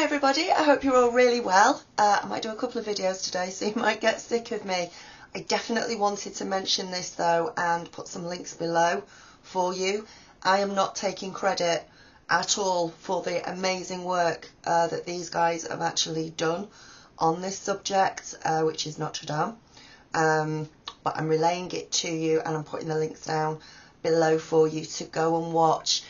everybody, I hope you're all really well. I might do a couple of videos today, so you might get sick of me. I definitely wanted to mention this though and put some links below for you. I am not taking credit at all for the amazing work that these guys have actually done on this subject, which is Notre Dame. But I'm relaying it to you and I'm putting the links down below for you to go and watch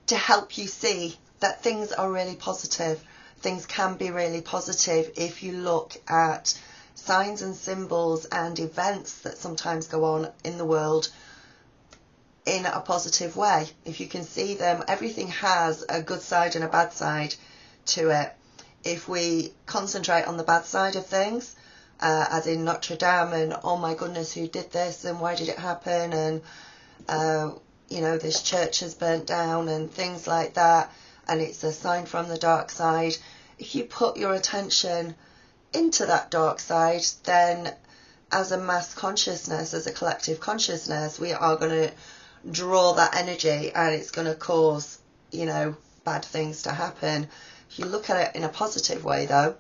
to help you see that things are really positive. Things can be really positive if you look at signs and symbols and events that sometimes go on in the world in a positive way. If you can see them, everything has a good side and a bad side to it. If we concentrate on the bad side of things, as in Notre Dame and oh my goodness, who did this and why did it happen, and you know, this church has burnt down and things like that, and it's a sign from the dark side. If you put your attention into that dark side, then as a mass consciousness, as a collective consciousness, we are going to draw that energy and it's going to cause, you know, bad things to happen. If you look at it in a positive way though,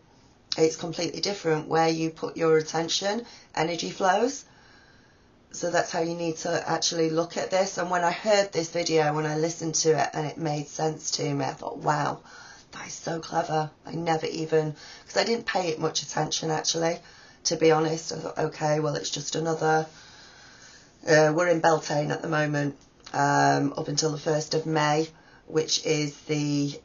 it's completely different. Where you put your attention, energy flows. So that's how you need to actually look at this. And when I heard this video, when I listened to it and it made sense to me, I thought, wow, that is so clever. I never even, because I didn't pay it much attention actually, to be honest. I thought, okay, well, it's just another, we're in Beltane at the moment, up until the 1st of May, which is the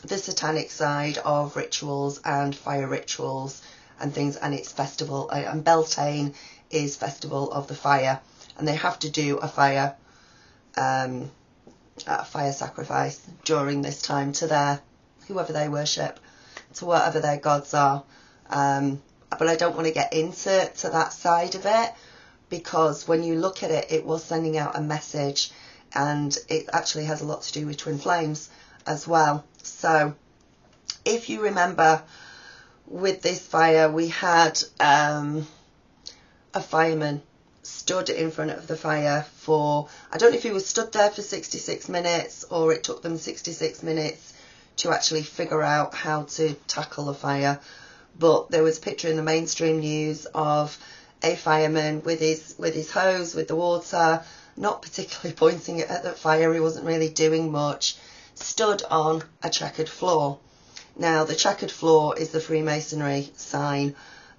satanic side of rituals and fire rituals and things, and it's festival, and Beltane is Festival of the Fire, and they have to do a fire sacrifice during this time to their, whoever they worship, to whatever their gods are. But I don't want to get into that side of it, because when you look at it, it was sending out a message, and it actually has a lot to do with twin flames as well. So if you remember with this fire, we had a fireman stood in front of the fire for, I don't know if he was stood there for 66 minutes or it took them 66 minutes to actually figure out how to tackle a fire, but there was a picture in the mainstream news of a fireman with his hose, with the water, not particularly pointing it at the fire, he wasn't really doing much, stood on a checkered floor. Now the checkered floor is the Freemasonry sign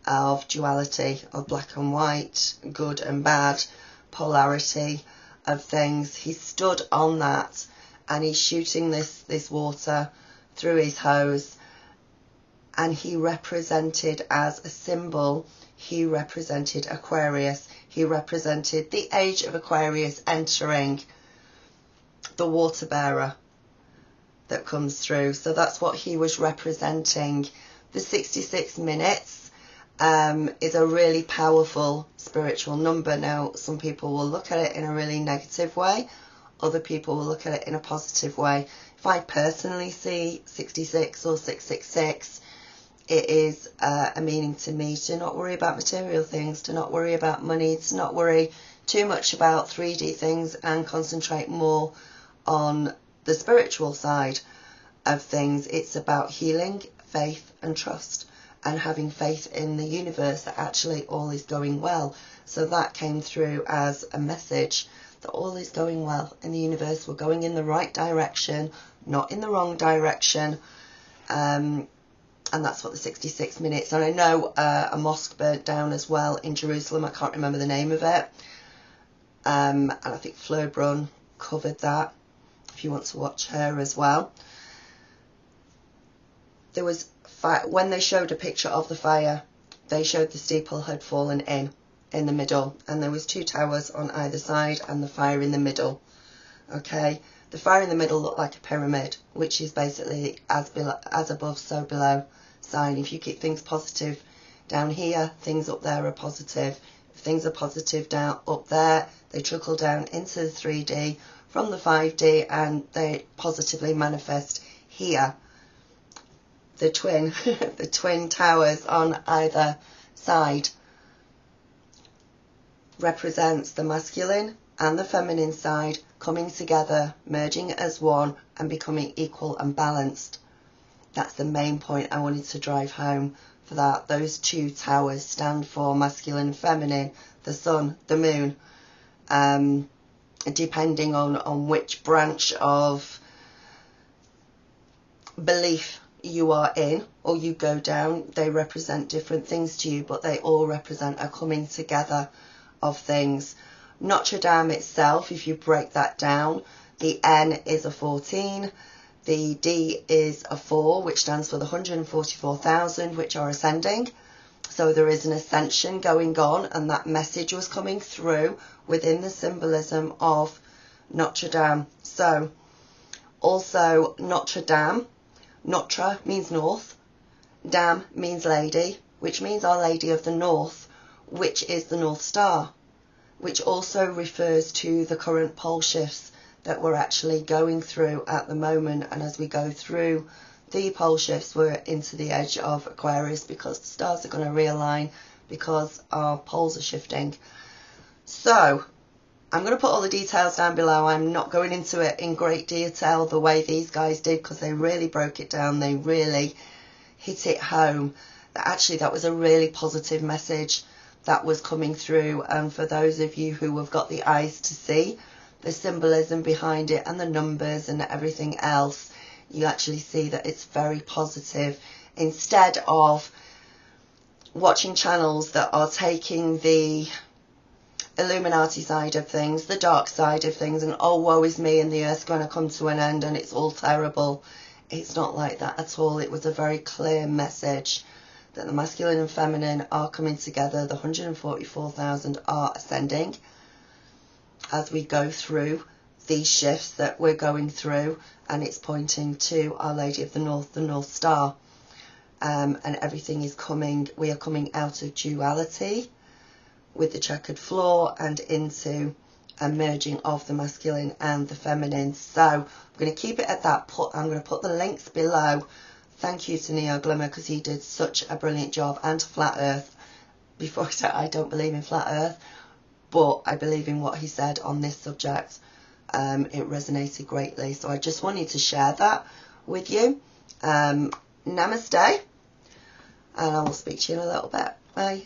of duality, of black and white, good and bad, polarity of things. He stood on that and he's shooting this water through his hose, and he represented, as a symbol, he represented Aquarius. He represented the age of Aquarius entering the water bearer that comes through. So that's what he was representing. The 66 minutes is a really powerful spiritual number. Now, some people will look at it in a really negative way. Other people will look at it in a positive way. If I personally see 66 or 666, it is a meaning to me to not worry about material things, to not worry about money, to not worry too much about 3D things and concentrate more on the spiritual side of things. It's about healing, faith and trust, and having faith in the universe that actually all is going well. So that came through as a message that all is going well in the universe. We're going in the right direction, not in the wrong direction. And that's what the 66 minutes. And I know a mosque burnt down as well in Jerusalem. I can't remember the name of it. And I think Fleur Brun covered that, if you want to watch her as well. There was when they showed a picture of the fire, they showed the steeple had fallen in the middle, and there was 2 towers on either side and the fire in the middle. Okay, the fire in the middle looked like a pyramid, which is basically as above so below sign. If you keep things positive down here, things up there are positive. If things are positive down up there, they trickle down into the 3D from the 5D and they positively manifest here. The twin towers on either side represents the masculine and the feminine side coming together, merging as one and becoming equal and balanced. That's the main point I wanted to drive home for that. Those two towers stand for masculine and feminine, the sun, the moon. Depending on which branch of belief you are in or you go down, they represent different things to you, but they all represent a coming together of things. Notre Dame itself, if you break that down, the N is a 14, the D is a 4, which stands for the 144,000 which are ascending. So there is an ascension going on, and that message was coming through within the symbolism of Notre Dame. So also Notre Dame, Notre means north, Dame means lady, which means Our Lady of the North, which is the North Star, which also refers to the current pole shifts that we're actually going through at the moment. And as we go through the pole shifts, we're into the edge of Aquarius, because the stars are going to realign because our poles are shifting. So I'm going to put all the details down below. I'm not going into it in great detail the way these guys did, because they really broke it down. They really hit it home that actually that was a really positive message that was coming through. And for those of you who have got the eyes to see the symbolism behind it and the numbers and everything else, you actually see that it's very positive, instead of watching channels that are taking the Illuminati side of things, the dark side of things, and oh, woe is me and the earth's going to come to an end and it's all terrible. It's not like that at all. It was a very clear message that the masculine and feminine are coming together. The 144,000 are ascending as we go through these shifts that we're going through, and it's pointing to Our Lady of the North, the North Star, and everything is coming. We are coming out of duality with the checkered floor and into a merging of the masculine and the feminine. So I'm going to keep it at that. I'm going to put the links below. Thank you to Neo Glimmer, because he did such a brilliant job, and to Flat Earth. Before I said I don't believe in Flat Earth, but I believe in what he said on this subject. It resonated greatly, so I just wanted to share that with you. Namaste, and I will speak to you in a little bit. Bye.